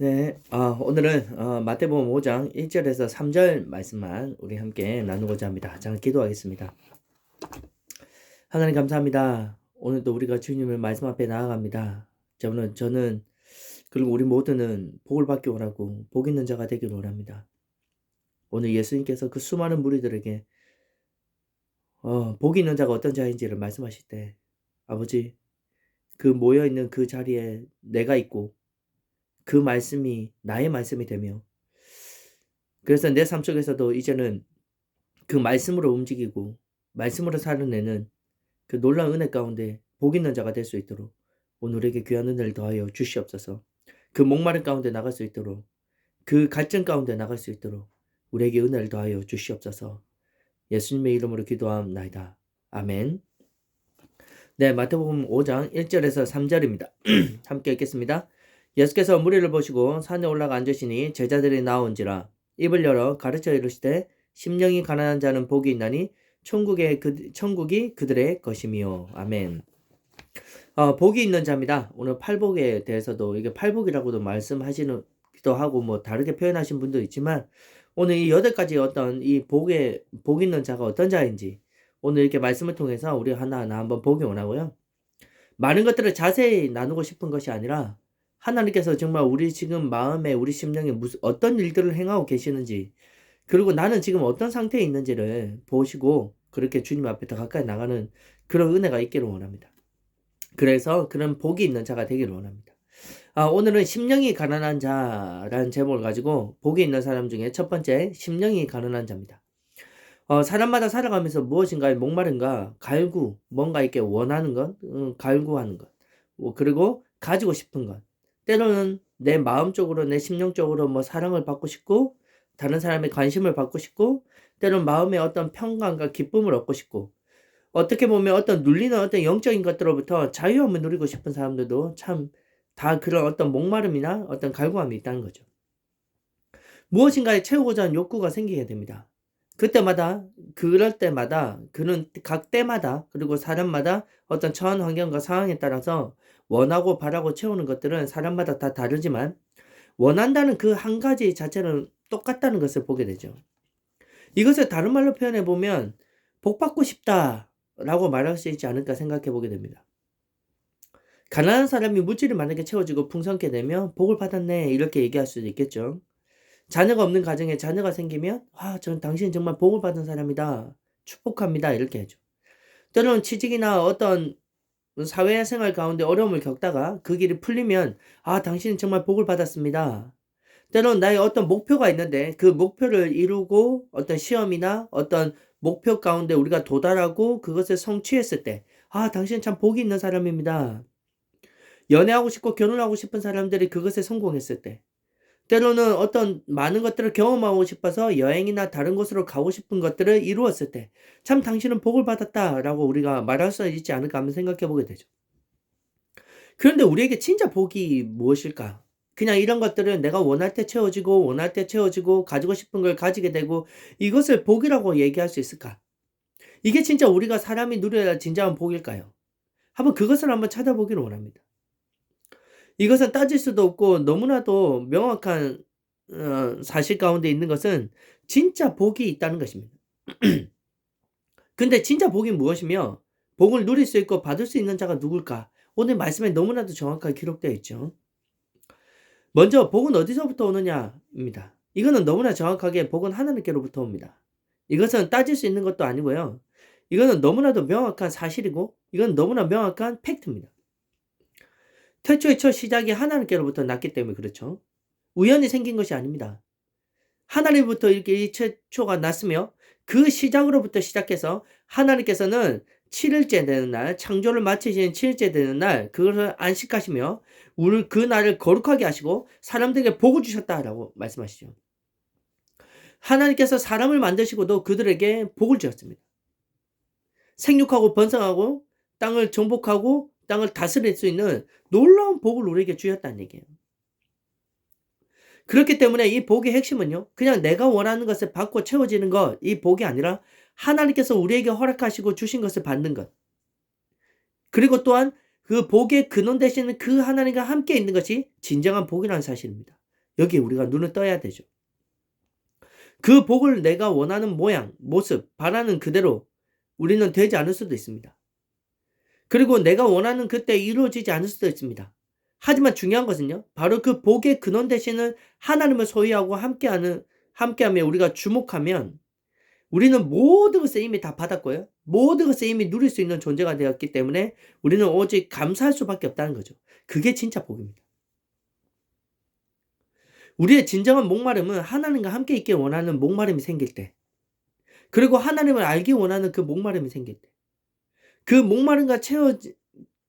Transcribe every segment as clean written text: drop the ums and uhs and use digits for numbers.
네. 오늘은 마태복음 5장 1 절에서 3절 말씀만 우리 함께 나누고자 합니다. 잠깐 기도하겠습니다. 하나님 감사합니다. 오늘도 우리가 주님의 말씀 앞에 나아갑니다. 저는 그리고 우리 모두는 복을 받기 원하고 복 있는 자가 되기를 원합니다. 오늘 예수님께서 그 수많은 무리들에게 복 있는 자가 어떤 자인지를 말씀하실 때 아버지 그 모여 있는 그 자리에 내가 있고 그 말씀이 나의 말씀이 되며 그래서 내 삶 속에서도 이제는 그 말씀으로 움직이고 말씀으로 살아내는 그 놀라운 은혜 가운데 복 있는 자가 될 수 있도록 오늘에게 귀한 은혜를 더하여 주시옵소서. 그 목마른 가운데 나갈 수 있도록 그 갈증 가운데 나갈 수 있도록 우리에게 은혜를 더하여 주시옵소서. 예수님의 이름으로 기도함나이다. 아멘. 네, 마태복음 5장 1절에서 3절입니다. 함께 읽겠습니다. 예수께서 무리를 보시고 산에 올라가 앉으시니 제자들이 나온지라 입을 열어 가르쳐 이르시되 심령이 가난한 자는 복이 있나니 천국이 그들의 것이미요. 아멘. 복이 있는 자입니다. 오늘 팔복에 대해서도 이게 팔복이라고도 말씀하시기도 하고 뭐 다르게 표현하신 분도 있지만 오늘 이 8가지 어떤 이 복 있는 자가 어떤 자인지 오늘 이렇게 말씀을 통해서 우리 하나하나 한번 보기 원하고요. 많은 것들을 자세히 나누고 싶은 것이 아니라 하나님께서 정말 우리 지금 마음에 우리 심령에 어떤 일들을 행하고 계시는지 그리고 나는 지금 어떤 상태에 있는지를 보시고 그렇게 주님 앞에 더 가까이 나가는 그런 은혜가 있기를 원합니다. 그래서 그런 복이 있는 자가 되기를 원합니다. 오늘은 심령이 가난한 자라는 제목을 가지고 복이 있는 사람 중에 첫 번째 심령이 가난한 자입니다. 사람마다 살아가면서 무엇인가에 목마른가 뭔가 이렇게 원하는 것, 갈구하는 것, 그리고 가지고 싶은 것, 때로는 내 마음적으로 내 심령적으로 뭐 사랑을 받고 싶고 다른 사람의 관심을 받고 싶고 때로는 마음의 어떤 평강과 기쁨을 얻고 싶고 어떻게 보면 어떤 눌리는 어떤 영적인 것들로부터 자유함을 누리고 싶은 사람들도 참 다 그런 어떤 목마름이나 어떤 갈구함이 있다는 거죠. 무엇인가에 채우고자 하는 욕구가 생기게 됩니다. 그럴 때마다 그는 각 때마다 그리고 사람마다 어떤 처한 환경과 상황에 따라서 원하고 바라고 채우는 것들은 사람마다 다 다르지만 원한다는 그 한 가지 자체는 똑같다는 것을 보게 되죠. 이것을 다른 말로 표현해 보면 복 받고 싶다라고 말할 수 있지 않을까 생각해 보게 됩니다. 가난한 사람이 물질이 만약에 채워지고 풍성케 되면 복을 받았네 이렇게 얘기할 수도 있겠죠. 자녀가 없는 가정에 자녀가 생기면 당신 정말 복을 받은 사람이다. 축복합니다. 이렇게 하죠. 때로는 취직이나 어떤 사회생활 가운데 어려움을 겪다가 그 길이 풀리면 당신은 정말 복을 받았습니다. 때로는 나의 어떤 목표가 있는데 그 목표를 이루고 어떤 시험이나 어떤 목표 가운데 우리가 도달하고 그것을 성취했을 때 당신은 참 복이 있는 사람입니다. 연애하고 싶고 결혼하고 싶은 사람들이 그것에 성공했을 때 때로는 어떤 많은 것들을 경험하고 싶어서 여행이나 다른 곳으로 가고 싶은 것들을 이루었을 때 참 당신은 복을 받았다라고 우리가 말할 수 있지 않을까 하면 생각해 보게 되죠. 그런데 우리에게 진짜 복이 무엇일까? 그냥 이런 것들은 내가 원할 때 채워지고 가지고 싶은 걸 가지게 되고 이것을 복이라고 얘기할 수 있을까? 이게 진짜 우리가 사람이 누려야 진정한 복일까요? 그것을 한번 찾아보기를 원합니다. 이것은 따질 수도 없고 너무나도 명확한 사실 가운데 있는 것은 진짜 복이 있다는 것입니다. 근데 진짜 복이 무엇이며 복을 누릴 수 있고 받을 수 있는 자가 누굴까? 오늘 말씀에 너무나도 정확하게 기록되어 있죠. 먼저 복은 어디서부터 오느냐입니다. 이거는 너무나 정확하게 복은 하나님께로부터 옵니다. 이것은 따질 수 있는 것도 아니고요. 이거는 너무나도 명확한 사실이고 이건 너무나 명확한 팩트입니다. 태초의 첫 시작이 하나님께로부터 났기 때문에 그렇죠. 우연히 생긴 것이 아닙니다. 하나님부터 이렇게 이 최초가 났으며 그 시작으로부터 시작해서 하나님께서는 7일째 되는 날, 창조를 마치시는 7일째 되는 날 그것을 안식하시며 그 날을 거룩하게 하시고 사람들에게 복을 주셨다라고 말씀하시죠. 하나님께서 사람을 만드시고도 그들에게 복을 주셨습니다. 생육하고 번성하고 땅을 정복하고 땅을 다스릴 수 있는 놀라운 복을 우리에게 주셨다는 얘기예요. 그렇기 때문에 이 복의 핵심은요. 그냥 내가 원하는 것을 받고 채워지는 것, 이 복이 아니라 하나님께서 우리에게 허락하시고 주신 것을 받는 것. 그리고 또한 그 복의 근원 되시는 그 하나님과 함께 있는 것이 진정한 복이라는 사실입니다. 여기에 우리가 눈을 떠야 되죠. 그 복을 내가 원하는 모양, 모습, 바라는 그대로 우리는 되지 않을 수도 있습니다. 그리고 내가 원하는 그때 이루어지지 않을 수도 있습니다. 하지만 중요한 것은요, 바로 그 복의 근원 되시는 하나님을 소유하고 함께하며 우리가 주목하면 우리는 모든 것을 이미 다 받았고요. 모든 것을 이미 누릴 수 있는 존재가 되었기 때문에 우리는 오직 감사할 수밖에 없다는 거죠. 그게 진짜 복입니다. 우리의 진정한 목마름은 하나님과 함께 있길 원하는 목마름이 생길 때, 그리고 하나님을 알기 원하는 그 목마름이 생길 때, 그 목마름과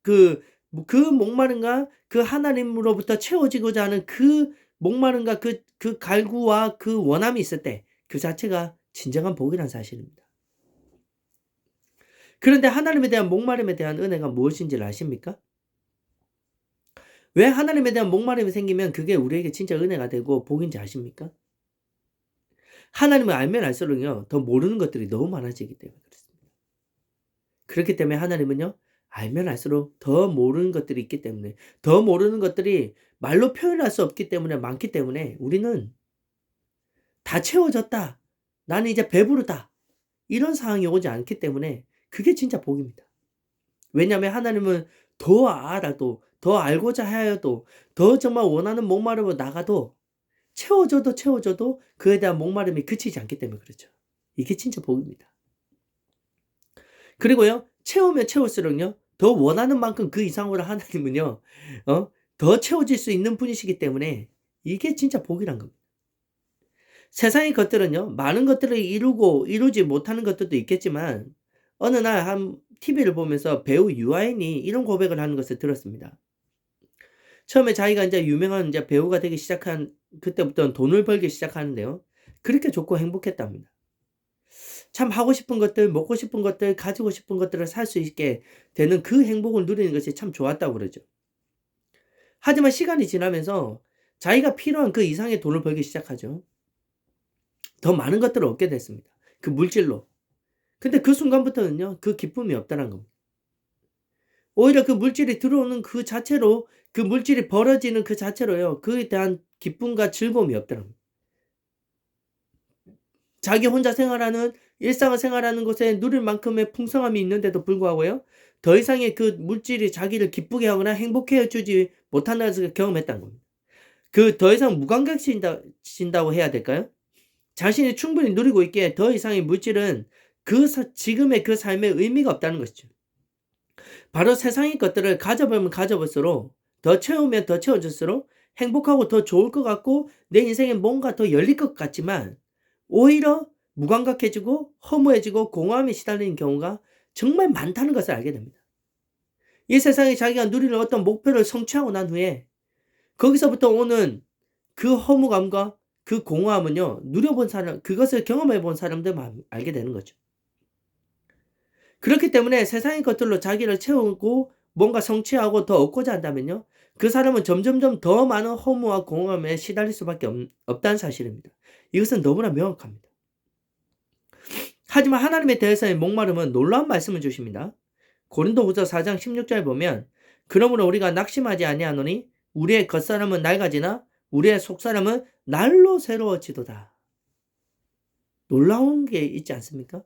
그 목마름과 그 하나님으로부터 채워지고자 하는 그 목마름과 그 갈구와 그 원함이 있을 때, 그 자체가 진정한 복이라는 사실입니다. 그런데 하나님에 대한 목마름에 대한 은혜가 무엇인지를 아십니까? 왜 하나님에 대한 목마름이 생기면 그게 우리에게 진짜 은혜가 되고 복인지 아십니까? 하나님을 알면 알수록요, 더 모르는 것들이 너무 많아지기 때문에 그렇습니다. 그렇기 때문에 하나님은요, 알면 알수록 더 모르는 것들이 있기 때문에, 더 모르는 것들이 말로 표현할 수 없기 때문에 많기 때문에 우리는 다 채워졌다, 나는 이제 배부르다, 이런 상황이 오지 않기 때문에 그게 진짜 복입니다. 왜냐하면 하나님은 더 알아도, 더 알고자 하여도, 더 정말 원하는 목마름으로 나가도 채워져도 그에 대한 목마름이 그치지 않기 때문에 그렇죠. 이게 진짜 복입니다. 그리고요, 채우면 채울수록요, 더 원하는 만큼 그 이상으로 하나님은요, 더 채워질 수 있는 분이시기 때문에 이게 진짜 복이란 겁니다. 세상의 것들은요, 많은 것들을 이루지 못하는 것들도 있겠지만, 어느 날 한 TV를 보면서 배우 유아인이 이런 고백을 하는 것을 들었습니다. 처음에 자기가 이제 유명한 이제 배우가 되기 시작한 그때부터는 돈을 벌기 시작하는데요, 그렇게 좋고 행복했답니다. 참 하고 싶은 것들, 먹고 싶은 것들, 가지고 싶은 것들을 살 수 있게 되는 그 행복을 누리는 것이 참 좋았다고 그러죠. 하지만 시간이 지나면서 자기가 필요한 그 이상의 돈을 벌기 시작하죠. 더 많은 것들을 얻게 됐습니다. 그 물질로. 근데 그 순간부터는요, 그 기쁨이 없다는 겁니다. 오히려 그 물질이 들어오는 그 자체로, 그 물질이 벌어지는 그 자체로요, 그에 대한 기쁨과 즐거움이 없다는 겁니다. 자기 혼자 일상을 생활하는 곳에 누릴 만큼의 풍성함이 있는데도 불구하고요, 더 이상의 그 물질이 자기를 기쁘게 하거나 행복해 해주지 못한다는 것을 경험했다는 겁니다. 그 더 이상 무감각해진다고 해야 될까요? 자신이 충분히 누리고 있기에 더 이상의 물질은 지금의 그 삶에 의미가 없다는 것이죠. 바로 세상의 것들을 가져보면 가져볼수록, 더 채우면 더 채워질수록 행복하고 더 좋을 것 같고 내 인생에 뭔가 더 열릴 것 같지만, 오히려 무감각해지고 허무해지고 공허함에 시달리는 경우가 정말 많다는 것을 알게 됩니다. 이 세상에 자기가 누리는 어떤 목표를 성취하고 난 후에 거기서부터 오는 그 허무감과 그 공허함은요, 그것을 경험해 본 사람들만 알게 되는 거죠. 그렇기 때문에 세상의 것들로 자기를 채우고 뭔가 성취하고 더 얻고자 한다면요, 그 사람은 점점점 더 많은 허무와 공허함에 시달릴 수밖에 없다는 사실입니다. 이것은 너무나 명확합니다. 하지만 하나님에 대해서의 목마름은 놀라운 말씀을 주십니다. 고린도후서 4장 16절 보면, 그러므로 우리가 낙심하지 아니하노니 우리의 겉사람은 낡아지나 우리의 속사람은 날로 새로워지도다. 놀라운 게 있지 않습니까?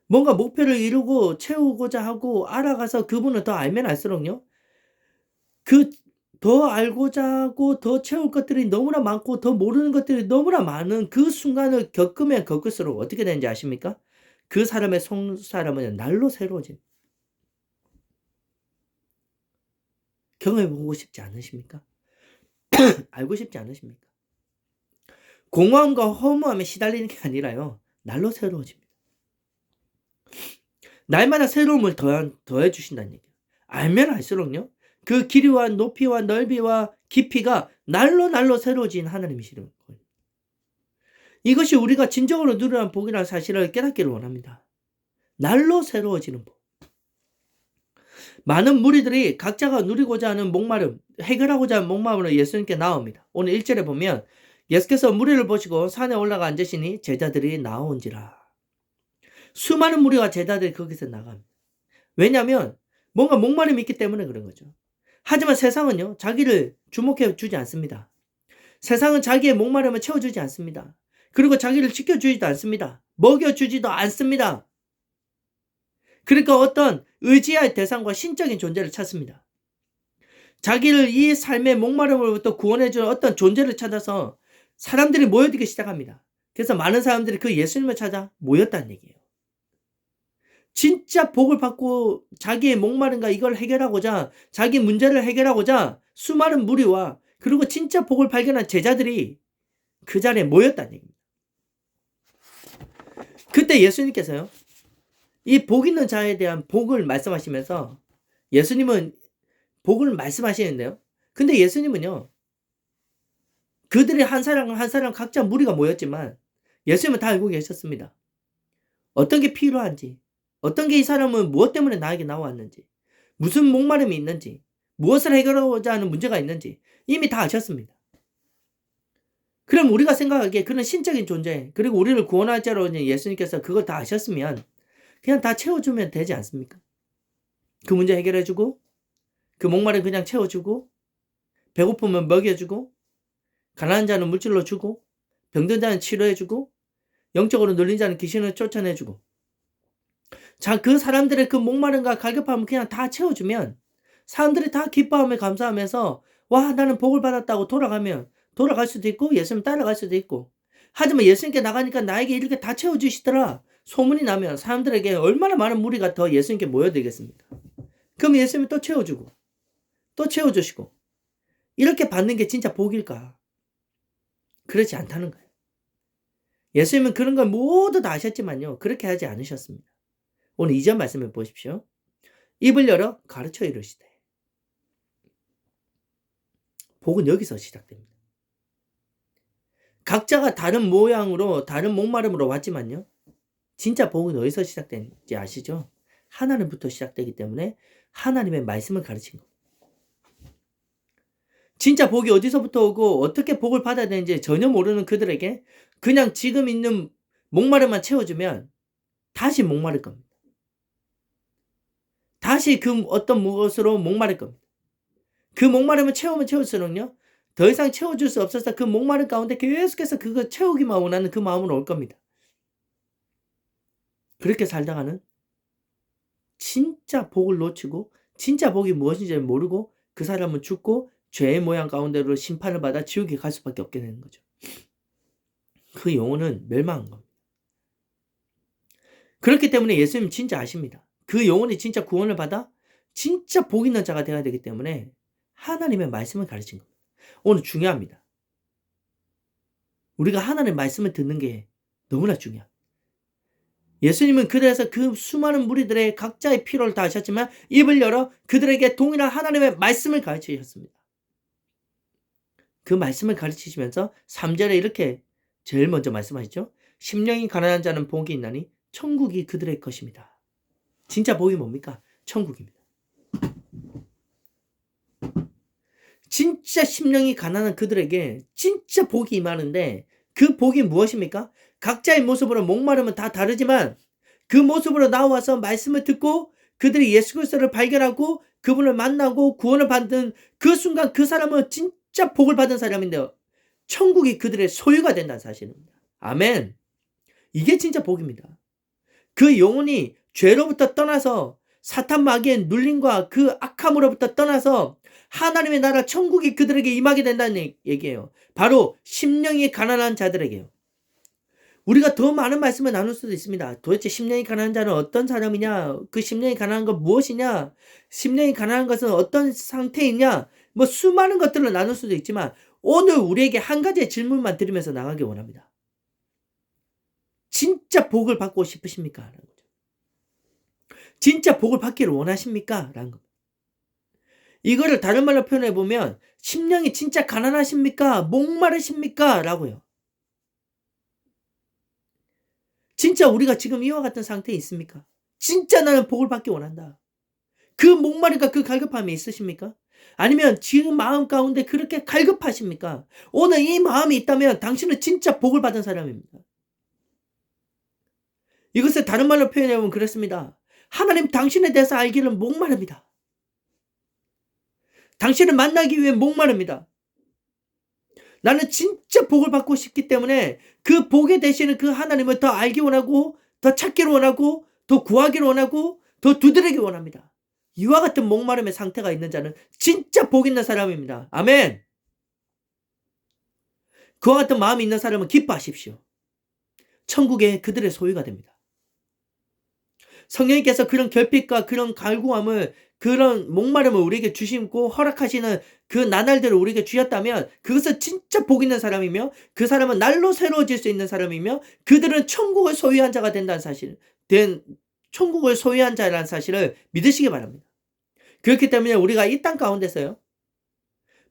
뭔가 목표를 이루고 채우고자 하고 알아가서 그분을 더 알면 알수록요, 더 알고자 하고 더 채울 것들이 너무나 많고 더 모르는 것들이 너무나 많은 그 순간을 겪으면 겪을수록 어떻게 되는지 아십니까? 그 사람의 속사람은 날로 새로워진, 경험해보고 싶지 않으십니까? 알고 싶지 않으십니까? 공허함과 허무함에 시달리는 게 아니라요, 날로 새로워집니다. 날마다 새로움을 더해 주신다는 얘기예요. 알면 알수록요, 그 길이와 높이와 넓이와 깊이가 날로 새로워진 하나님이시는 거예요. 이것이 우리가 진정으로 누리는 복이라는 사실을 깨닫기를 원합니다. 날로 새로워지는 복. 많은 무리들이 각자가 누리고자 하는 목마름, 해결하고자 하는 목마름으로 예수님께 나옵니다. 오늘 1절에 보면 예수께서 무리를 보시고 산에 올라가 앉으시니 제자들이 나온지라. 수많은 무리와 제자들이 거기서 나갑니다. 왜냐하면 뭔가 목마름이 있기 때문에 그런 거죠. 하지만 세상은요, 자기를 주목해 주지 않습니다. 세상은 자기의 목마름을 채워주지 않습니다. 그리고 자기를 지켜주지도 않습니다. 먹여주지도 않습니다. 그러니까 어떤 의지할 대상과 신적인 존재를 찾습니다. 자기를 이 삶의 목마름으로부터 구원해주는 어떤 존재를 찾아서 사람들이 모여들기 시작합니다. 그래서 많은 사람들이 그 예수님을 찾아 모였다는 얘기예요. 진짜 복을 받고 자기의 목마름과 이걸 해결하고자, 자기 문제를 해결하고자 수많은 무리와 그리고 진짜 복을 발견한 제자들이 그 자리에 모였다는 얘기입니다. 그때 예수님께서요, 이 복 있는 자에 대한 복을 말씀하시면서 예수님은 복을 말씀하시는데요. 근데 예수님은요, 그들이 한 사람 한 사람 각자 무리가 모였지만 예수님은 다 알고 계셨습니다. 어떤 게 필요한지, 어떤 게 이 사람은 무엇 때문에 나에게 나왔는지, 무슨 목마름이 있는지, 무엇을 해결하고자 하는 문제가 있는지 이미 다 아셨습니다. 그럼 우리가 생각하기에 그런 신적인 존재, 그리고 우리를 구원할 자로 오신 예수님께서 그걸 다 아셨으면 그냥 다 채워주면 되지 않습니까? 그 문제 해결해주고, 그 목마름 그냥 채워주고, 배고프면 먹여주고, 가난한 자는 물질로 주고, 병든 자는 치료해주고, 영적으로 눌린 자는 귀신을 쫓아내주고, 자, 그 사람들의 그 목마름과 갈급함을 그냥 다 채워주면 사람들이 다 기뻐하며 감사하면서 와, 나는 복을 받았다고 돌아갈 수도 있고 예수님 따라갈 수도 있고, 하지만 예수님께 나가니까 나에게 이렇게 다 채워주시더라 소문이 나면 사람들에게 얼마나 많은 무리가 더 예수님께 모여들겠습니까? 그럼 예수님이 또 채워주고 또 채워주시고 이렇게 받는 게 진짜 복일까? 그렇지 않다는 거예요. 예수님은 그런 걸 모두 다 아셨지만요, 그렇게 하지 않으셨습니다. 오늘 2절 말씀을 보십시오. 입을 열어 가르쳐 이르시되. 복은 여기서 시작됩니다. 각자가 다른 모양으로 다른 목마름으로 왔지만요, 진짜 복은 어디서 시작되는지 아시죠? 하나님부터 시작되기 때문에 하나님의 말씀을 가르친 겁니다. 진짜 복이 어디서부터 오고 어떻게 복을 받아야 되는지 전혀 모르는 그들에게 그냥 지금 있는 목마름만 채워주면 다시 목마를 겁니다. 다시 그 어떤 무엇으로 목마를 겁니다. 그 목마름을 채우면 채울수록요, 더 이상 채워줄 수 없어서 그 목마름 가운데 계속해서 그거 채우기만 원하는 그 마음으로 올 겁니다. 그렇게 살다가는 진짜 복을 놓치고 진짜 복이 무엇인지 모르고 그 사람은 죽고 죄의 모양 가운데로 심판을 받아 지옥에 갈 수밖에 없게 되는 거죠. 그 영혼은 멸망한 겁니다. 그렇기 때문에 예수님 진짜 아십니다. 그 영혼이 진짜 구원을 받아 진짜 복 있는 자가 되어야 되기 때문에 하나님의 말씀을 가르친 겁니다. 오늘 중요합니다. 우리가 하나님의 말씀을 듣는 게 너무나 중요합니다. 예수님은 그래서 그 수많은 무리들의 각자의 필요를 다 아셨지만 입을 열어 그들에게 동일한 하나님의 말씀을 가르치셨습니다. 그 말씀을 가르치시면서 3절에 이렇게 제일 먼저 말씀하시죠. 심령이 가난한 자는 복이 있나니 천국이 그들의 것입니다. 진짜 복이 뭡니까? 천국입니다. 진짜 심령이 가난한 그들에게 진짜 복이 임하는데 그 복이 무엇입니까? 각자의 모습으로 목마름은 다 다르지만 그 모습으로 나와서 말씀을 듣고 그들이 예수 그리스도를 발견하고 그분을 만나고 구원을 받는 그 순간 그 사람은 진짜 복을 받은 사람인데요, 천국이 그들의 소유가 된다는 사실입니다. 아멘. 이게 진짜 복입니다. 그 영혼이 죄로부터 떠나서 사탄 마귀의 눌림과 그 악함으로부터 떠나서 하나님의 나라 천국이 그들에게 임하게 된다는 얘기예요. 바로 심령이 가난한 자들에게요. 우리가 더 많은 말씀을 나눌 수도 있습니다. 도대체 심령이 가난한 자는 어떤 사람이냐? 그 심령이 가난한 건 무엇이냐? 심령이 가난한 것은 어떤 상태이냐? 뭐 수많은 것들을 나눌 수도 있지만 오늘 우리에게 한 가지의 질문만 드리면서 나가기 원합니다. 진짜 복을 받고 싶으십니까? 라는 거죠. 진짜 복을 받기를 원하십니까? 라는 겁니다. 이거를 다른 말로 표현해 보면 심령이 진짜 가난하십니까? 목마르십니까? 라고요. 진짜 우리가 지금 이와 같은 상태에 있습니까? 진짜 나는 복을 받기 원한다. 그 목마름과 그 갈급함이 있으십니까? 아니면 지금 마음 가운데 그렇게 갈급하십니까? 오늘 이 마음이 있다면 당신은 진짜 복을 받은 사람입니다. 이것을 다른 말로 표현해 보면 그렇습니다. 하나님 당신에 대해서 알기를 목마릅니다. 당신을 만나기 위해 목마릅니다. 나는 진짜 복을 받고 싶기 때문에 그 복에 대신에 그 하나님을 더 알기 원하고 더 찾기를 원하고 더 구하기를 원하고 더 두드리기 원합니다. 이와 같은 목마름의 상태가 있는 자는 진짜 복 있는 사람입니다. 아멘. 그와 같은 마음이 있는 사람은 기뻐하십시오. 천국에 그들의 소유가 됩니다. 성령님께서 그런 결핍과 그런 갈구함을, 그런 목마름을 우리에게 주시고 허락하시는 그 나날들을 우리에게 주셨다면 그것은 진짜 복 있는 사람이며 그 사람은 날로 새로워질 수 있는 사람이며 그들은 천국을 소유한 자가 된다는 사실, 천국을 소유한 자라는 사실을 믿으시기 바랍니다. 그렇기 때문에 우리가 이 땅 가운데서요,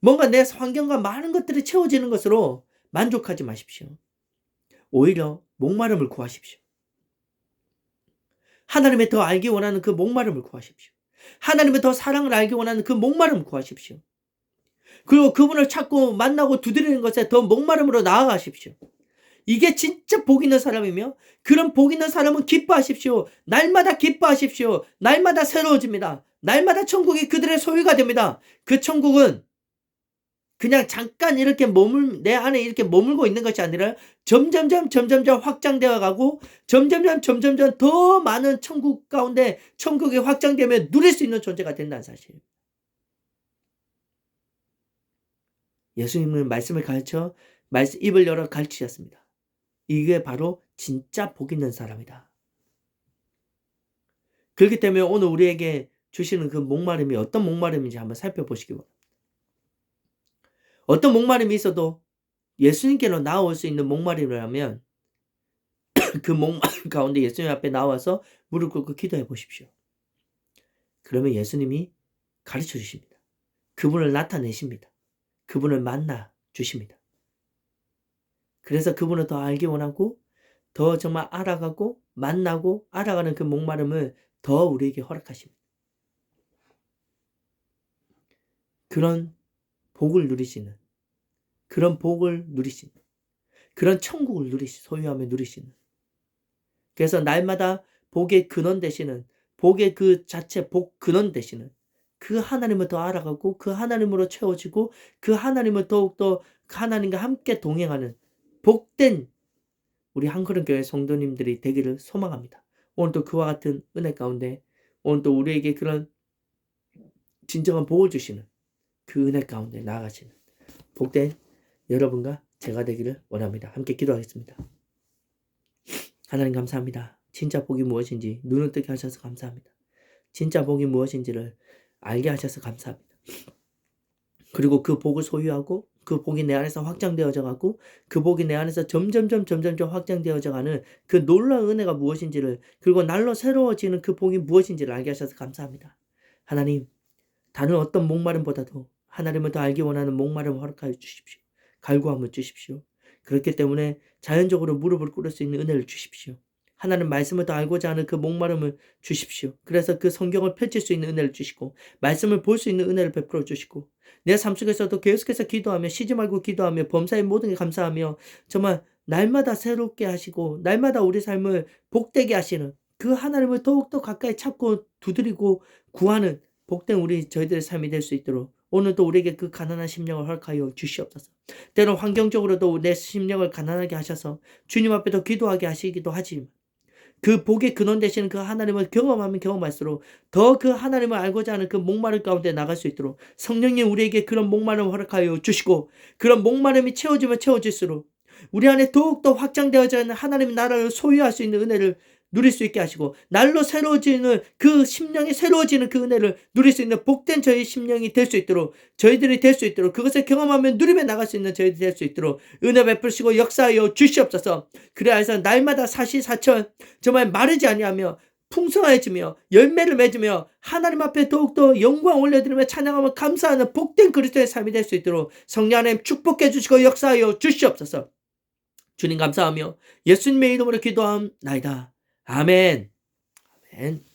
뭔가 내 환경과 많은 것들이 채워지는 것으로 만족하지 마십시오. 오히려 목마름을 구하십시오. 하나님의 더 알기 원하는 그 목마름을 구하십시오. 하나님의 더 사랑을 알기 원하는 그 목마름을 구하십시오. 그리고 그분을 찾고 만나고 두드리는 것에 더 목마름으로 나아가십시오. 이게 진짜 복 있는 사람이며 그런 복 있는 사람은 기뻐하십시오. 날마다 기뻐하십시오. 날마다 새로워집니다. 날마다 천국이 그들의 소유가 됩니다. 그 천국은 그냥 잠깐 이렇게 내 안에 이렇게 머물고 있는 것이 아니라 점점점 확장되어 가고 점점점 더 많은 천국 가운데 천국이 확장되면 누릴 수 있는 존재가 된다는 사실. 예수님은 말씀을 가르쳐 입을 열어 가르치셨습니다. 이게 바로 진짜 복 있는 사람이다. 그렇기 때문에 오늘 우리에게 주시는 그 목마름이 어떤 목마름인지 한번 살펴보시기 바랍니다. 어떤 목마름이 있어도 예수님께로 나올 수 있는 목마름이라면 그 목마름 가운데 예수님 앞에 나와서 무릎 꿇고 기도해 보십시오. 그러면 예수님이 가르쳐 주십니다. 그분을 나타내십니다. 그분을 만나 주십니다. 그래서 그분을 더 알기 원하고 더 정말 알아가고 만나고 알아가는 그 목마름을 더 우리에게 허락하십니다. 그런 복을 누리시는, 그런 복을 누리시는, 그런 천국을 소유하며 누리시는, 그래서 날마다 복의 근원 되시는, 복의 그 자체 복 근원 되시는 그 하나님을 더 알아가고 그 하나님으로 채워지고 그 하나님을 더욱더 하나님과 함께 동행하는 복된 우리 한그릇교회 성도님들이 되기를 소망합니다. 오늘도 그와 같은 은혜 가운데 오늘도 우리에게 그런 진정한 복을 주시는 그 은혜 가운데 나아가시는 복된 여러분과 제가 되기를 원합니다. 함께 기도하겠습니다. 하나님 감사합니다. 진짜 복이 무엇인지 눈을 뜨게 하셔서 감사합니다. 진짜 복이 무엇인지를 알게 하셔서 감사합니다. 그리고 그 복을 소유하고 그 복이 내 안에서 확장되어져 가고 그 복이 내 안에서 점점점 확장되어져 가는 그 놀라운 은혜가 무엇인지를, 그리고 날로 새로워지는 그 복이 무엇인지를 알게 하셔서 감사합니다. 하나님, 다른 어떤 목마름보다도 하나님을 더 알기 원하는 목마름을 허락하여 주십시오. 갈구함을 주십시오. 그렇기 때문에 자연적으로 무릎을 꿇을 수 있는 은혜를 주십시오. 하나님 말씀을 더 알고자 하는 그 목마름을 주십시오. 그래서 그 성경을 펼칠 수 있는 은혜를 주시고 말씀을 볼 수 있는 은혜를 베풀어 주시고 내 삶 속에서도 계속해서 기도하며 쉬지 말고 기도하며 범사의 모든 게 감사하며 정말 날마다 새롭게 하시고 날마다 우리 삶을 복되게 하시는 그 하나님을 더욱더 가까이 찾고 두드리고 구하는 복된 저희들의 삶이 될 수 있도록 오늘도 우리에게 그 가난한 심령을 허락하여 주시옵소서. 때론 환경적으로도 내 심령을 가난하게 하셔서 주님 앞에 더 기도하게 하시기도 하지만 그 복의 근원 되시는 그 하나님을 경험하면 경험할수록 더 그 하나님을 알고자 하는 그 목마름 가운데 나갈 수 있도록 성령님 우리에게 그런 목마름을 허락하여 주시고 그런 목마름이 채워지면 채워질수록 우리 안에 더욱더 확장되어져 있는 하나님의 나라를 소유할 수 있는 은혜를 누릴 수 있게 하시고 날로 새로워지는 그 심령이 새로워지는 그 은혜를 누릴 수 있는 복된 저희 심령이 될 수 있도록 저희들이 될 수 있도록 그것을 경험하면 누리며 나갈 수 있는 저희들이 될 수 있도록 은혜 베푸시고 역사하여 주시옵소서. 그래야 해서 날마다 사시사천 정말 마르지 아니하며 풍성해지며 열매를 맺으며 하나님 앞에 더욱더 영광 올려드리며 찬양하며 감사하는 복된 그리스도의 삶이 될 수 있도록 성령 하나님 축복해 주시고 역사하여 주시옵소서. 주님 감사하며 예수님의 이름으로 기도함나이다. 아멘. 아멘.